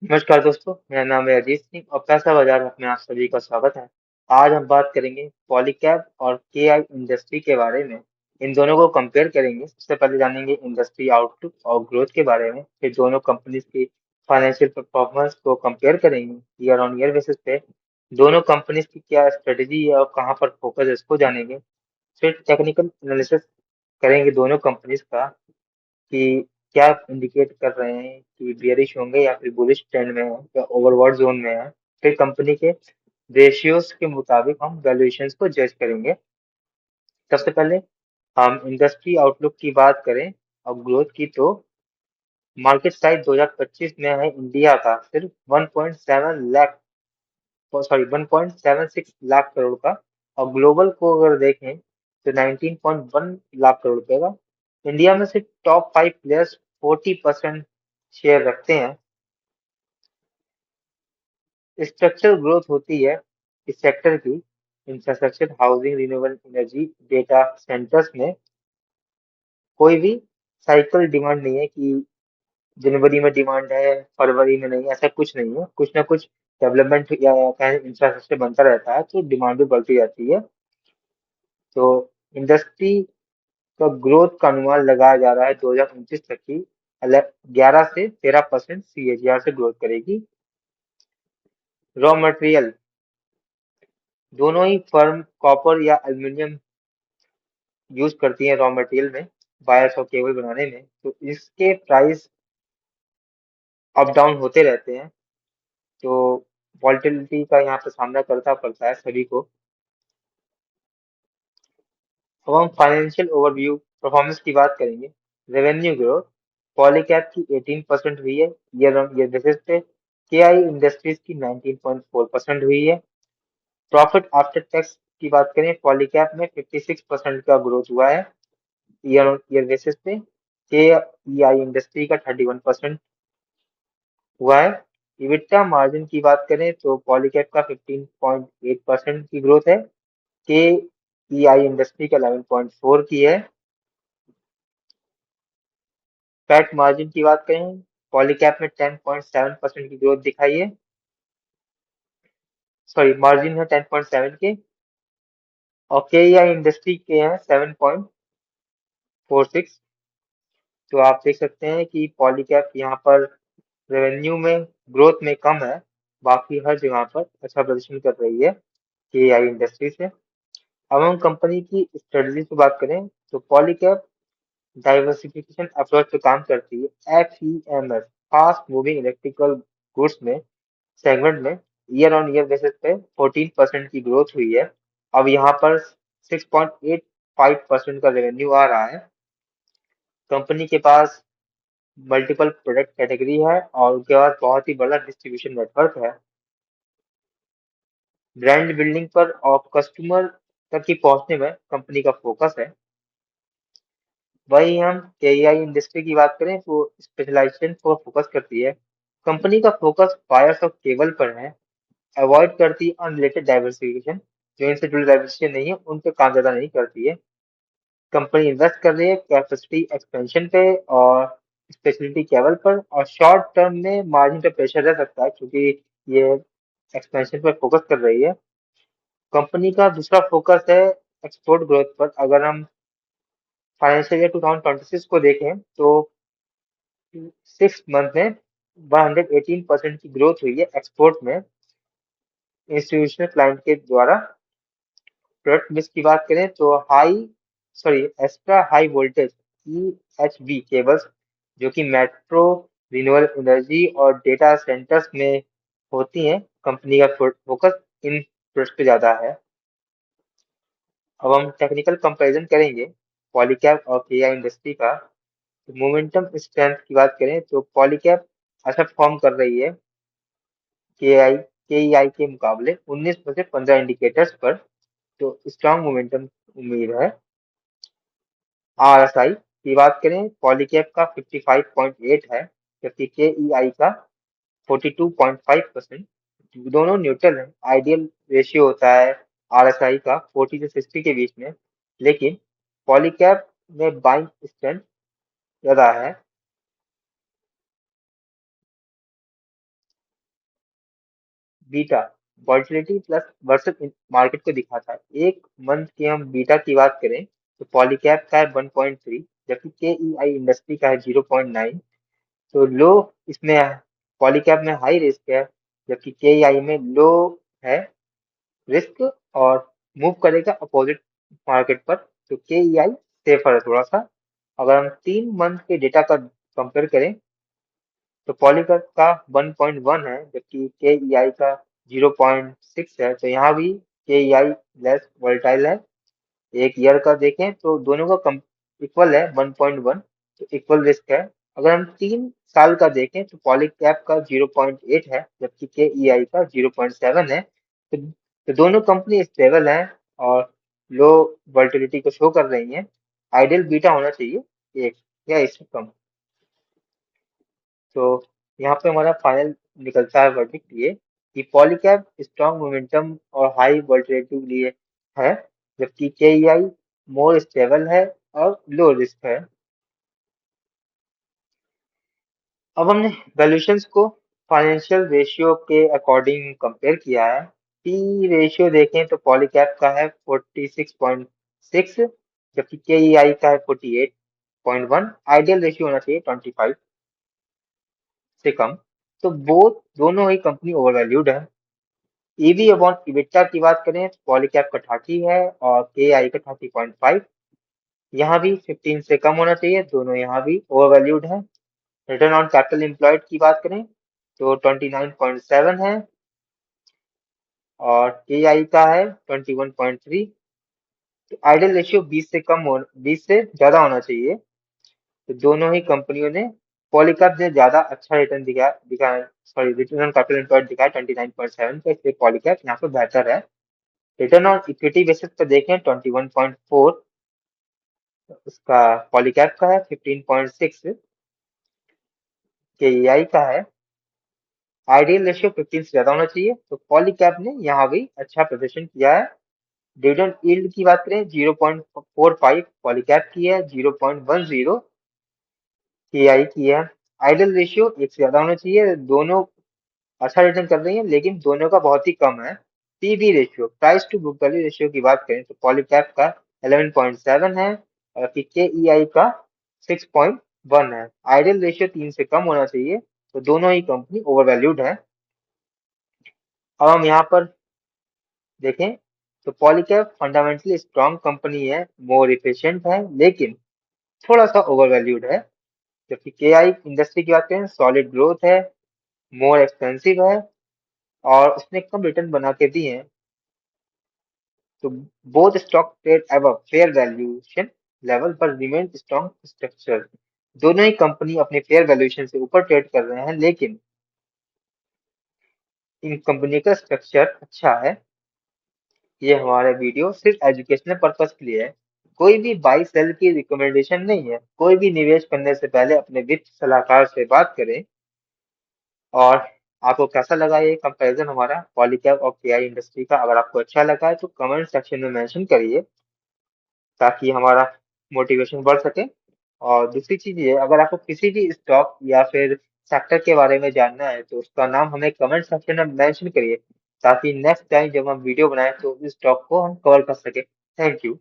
नमस्कार दोस्तों, मेरा नाम है अजीत सिंह और पैसा बाजार में आप सभी का स्वागत है। आज हम बात करेंगे पॉलीकैब और केआई इंडस्ट्री के बारे में। इन दोनों को कंपेयर करेंगे। सबसे पहले जानेंगे इंडस्ट्री आउटलुक और ग्रोथ के बारे में, फिर दोनों कंपनीज की फाइनेंशियल परफॉर्मेंस को कंपेयर करेंगे ईयर ऑन ईयर बेसिस पे। दोनों कंपनीज की क्या स्ट्रेटेजी है और कहाँ पर फोकस है इसको जानेंगे। फिर टेक्निकल एनालिसिस करेंगे दोनों कंपनीज का कि क्या इंडिकेट कर रहे हैं कि बियरिश होंगे या फिर बुलिश ट्रेंड में है या ओवरबॉट जोन में है। फिर कंपनी के रेशियोज के मुताबिक हम वैल्यूएशंस को जज करेंगे। सबसे पहले हम इंडस्ट्री आउटलुक की बात करें और ग्रोथ की, तो मार्केट साइज 2025 में है इंडिया का सिर्फ 1.7 लाख, सॉरी 1.76 लाख करोड़ का, और ग्लोबल को अगर देखें तो 19.1 लाख करोड़ रुपए का। इंडिया में से टॉप 5 प्लेयर्स 40% शेयर रखते हैं। स्ट्रक्चरल ग्रोथ होती है इस सेक्टर की infrastructure, housing, renewable energy, data centres में। कोई भी साइकिल डिमांड नहीं है कि जनवरी में डिमांड है फरवरी में नहीं, ऐसा कुछ नहीं है। कुछ ना कुछ डेवलपमेंट या इंफ्रास्ट्रक्चर बनता रहता है तो डिमांड भी बढ़ती जाती है। तो इंडस्ट्री का ग्रोथ का अनुमान लगाया जा रहा है 2029 तक की 11 से 13% CAGR से ग्रोथ करेगी। रॉ मटेरियल, दोनों ही फर्म कॉपर या एल्युमिनियम यूज करती है रॉ मटेरियल में, वायर्स और केबल बनाने में। तो इसके प्राइस अप डाउन होते रहते हैं, तो वॉल्टिलिटी का यहाँ पे सामना करना पड़ता है सभी को। अब हम फाइनेंशियल ओवरव्यू परफॉर्मेंस की बात करेंगे। रेवेन्यू ग्रोथ पॉलीकैब की 18% हुई है ईयर ऑन ईयर बेसिस पे। केआई इंडस्ट्रीज की 19.4% हुई है। प्रॉफिट आफ्टर टैक्स की बात करें, पॉलीकैब में 56% का ग्रोथ हुआ है ईयर ऑन ईयर बेसिस पे। केईआई इंडस्ट्री का 31% हुआ है। इबिटा मार्जिन की बात करें तो पॉलीकैब का 15.8% की ग्रोथ है। केईआई इंडस्ट्री का 11.4 की है। पैट मार्जिन की बात करें, पॉलीकैब में 10.7% की ग्रोथ दिखाई है, सॉरी मार्जिन है 10.7 के, और केईआई इंडस्ट्री के हैं 7.46। तो आप देख सकते हैं कि पॉलीकैब यहाँ पर रेवेन्यू में ग्रोथ में कम है, बाकी हर जगह पर अच्छा प्रदर्शन कर रही है केईआई इंडस्ट्री से। अब हम कंपनी की स्ट्रेटजी की बात करें तो पॉलीकैब डाइवर्सिफिकेशन अप्रोच पे काम करती है। FEMS, fast moving electrical goods में सेगमेंट में ईयर ऑन ईयर बेसिस पे 14% की ग्रोथ हुई है। अब यहाँ पर 6.85% का रेवेन्यू आ रहा है। कंपनी के पास मल्टीपल प्रोडक्ट कैटेगरी है और उनके पास बहुत ही बड़ा डिस्ट्रीब्यूशन नेटवर्क है। ब्रांड बिल्डिंग पर और कस्टमर तक की पहुंचने में कंपनी का फोकस है। वही हम केईआई इंडस्ट्री की बात करें तो स्पेशलाइजेशन पर फोकस करती है। कंपनी का फोकस वायर्स और केबल पर है। अवॉइड करती है अनरिलेटेड डाइवर्सिफिकेशन, जो इनसे जुड़ी डाइवर्सिफिकेशन नहीं है उन पे काम ज्यादा नहीं करती है। कंपनी इन्वेस्ट कर रही है कैपेसिटी एक्सपेंशन पे और स्पेशलिटी केबल पर, और शॉर्ट टर्म में मार्जिन पे प्रेशर रह सकता है क्योंकि ये एक्सपेंशन पर फोकस कर रही है। कंपनी का दूसरा फोकस है एक्सपोर्ट ग्रोथ पर। अगर हम फाइनेंशियल ईयर 2026 को देखें तो 6 मंथ में 118% की ग्रोथ हुई है एक्सपोर्ट में इंस्टीट्यूशनल क्लाइंट के द्वारा। प्रोडक्ट मिक्स की बात करें तो extra high voltage EHV cables, जो कि मेट्रो, रिन्यूएबल एनर्जी और डेटा सेंटर्स में होती हैं, कंपनी का फोकस इन प्रोडक्ट्स पे ज्यादा है। अब हम टेक्निकल कंपैरिजन करेंगे पॉलीकैब और केआई इंडस्ट्री का। मोमेंटम स्ट्रेंथ की बात करें तो पॉलीकैब अच्छा परफॉर्म कर रही है केईआई के मुकाबले 19 में से 15 इंडिकेटर्स पर, तो स्ट्रांग मोमेंटम उम्मीद है। RSI की बात करें, पॉलीकैब का 55.8 है जबकि केईआई का 42.5%। दोनों न्यूट्रल है। आइडियल रेशियो होता है RSI का 40 से 60 के बीच में, लेकिन पॉलीकैब में बाइंग स्ट्रेंथ ज्यादा है। Beta volatility plus versus market को दिखाता है। एक मंथ की हम बीटा की बात करें तो पॉलीकैब का है 1.3, जबकि केईआई इंडस्ट्री का है 0.9। तो लो इसमें पॉलीकैब में हाई रिस्क है, जबकि केईआई में लो है रिस्क और मूव करेगा अपोजिट मार्केट पर। तो केईआई सेफर है थोड़ा सा। अगर हम 3 मंथ के डेटा का कंपेयर करें तो पॉलीकैब का 1.1 है, जबकि केईआई का 0.6 है। तो यहाँ भी केईआई लेस वोलेटाइल है। एक ईयर का देखें तो दोनों का कम इक्वल है 1.1, तो इक्वल रिस्क है। अगर हम 3 साल का देखें तो पॉलीकैब का 0.8 है, जबकि केईआई का 0.7 है। तो दोनों कंपनी स्टेबल है और लो वोलेटिलिटी को शो कर रही है। आइडियल बीटा होना चाहिए 1 या इससे कम। तो यहाँ पे हमारा फाइनल निकलता है वर्डिक्ट ये कि पॉलीकैब स्ट्रॉन्ग मोमेंटम और हाई वोल्टेलिटी के लिए है, जबकि केईआई मोर स्टेबल है और लो रिस्क है। अब हमने वैल्यूएशंस को फाइनेंशियल रेशियो के अकॉर्डिंग कंपेयर किया है। पी रेशियो देखें तो पॉलीकैब का है 46.6, जबकि केईआई का है 48.1। आइडियल रेशियो होना चाहिए 25 से कम। तो दोनों ही कंपनी ओवरवैल्यूड है। ईवी अपॉन इबिटा की बात करें तो पॉलीकैब का 30 है और केआई का 30.5। यहाँ भी 15 से कम होना चाहिए, दोनों यहाँ भी ओवरवैल्यूड है। रिटर्न ऑन कैपिटल एम्प्लॉयड की बात करें तो 29.7 है और केआई का है 21.3। तो आइडियल रेशियो 20 से ज्यादा होना चाहिए। तो दोनों ही कंपनियों ने पॉलीकैब ने ज्यादा अच्छा रिटर्न दिखाया, sorry return on capital employed दिखाया 29.7 का, इसलिए पॉलीकैब यहाँ पे बेहतर है। रिटर्न ऑन इक्विटी बेसिस पे देखें 21.4 उसका पॉलीकैब का है, 15.6 केईआई का है। आइडियल रेशियो 15 से ज्यादा होना चाहिए, तो पॉलीकैब ने यहाँ भी अच्छा प्रदर्शन किया है। डिविडेंड यील्ड की बात करें 0.45 पॉलीकैब की है, 0.10 केआई की है। आइडियल रेशियो 1 से ज्यादा होना चाहिए, दोनों अच्छा रिटर्न कर रही है, लेकिन दोनों का बहुत ही कम है। PB ratio price to book value ratio की बात करें तो पॉलीकैब का 11.7 है और केईआई का 6.1 है। आइडियल रेशियो 3 से कम होना चाहिए, तो दोनों ही कंपनी ओवरवैल्यूड है। अब हम यहाँ पर देखें तो पॉलीकैब फंडामेंटली स्ट्रॉन्ग कंपनी है, मोर इफिशियंट है, लेकिन थोड़ा सा ओवरवैल्यूड है। जबकि केआई इंडस्ट्री की बात करें सॉलिड ग्रोथ है, मोर एक्सपेंसिव है और उसने कम रिटर्न बना के दी है। तो both stock trade above fair valuation level पर remain strong structure। दोनों ही कंपनी अपने फेयर वैल्यूएशन से ऊपर ट्रेड कर रहे हैं, लेकिन इन कंपनी का स्ट्रक्चर अच्छा है। ये हमारा वीडियो सिर्फ एजुकेशनल पर्पस के लिए है, कोई भी बाई सेल की रिकमेंडेशन नहीं है। कोई भी निवेश करने से पहले अपने वित्त सलाहकार से बात करें। और आपको कैसा लगा ये कंपैरिजन हमारा पॉलीकैब और केआई इंडस्ट्री का? अगर आपको अच्छा लगा है तो कमेंट सेक्शन में मेंशन करिए, ताकि हमारा मोटिवेशन बढ़ सके। और दूसरी चीज ये, अगर आपको किसी भी स्टॉक या फिर सेक्टर के बारे में जानना है तो उसका नाम हमें कमेंट सेक्शन में मेंशन करिए, ताकि नेक्स्ट टाइम जब हम वीडियो बनाएं तो इस स्टॉक को हम कवर कर सके। Thank you.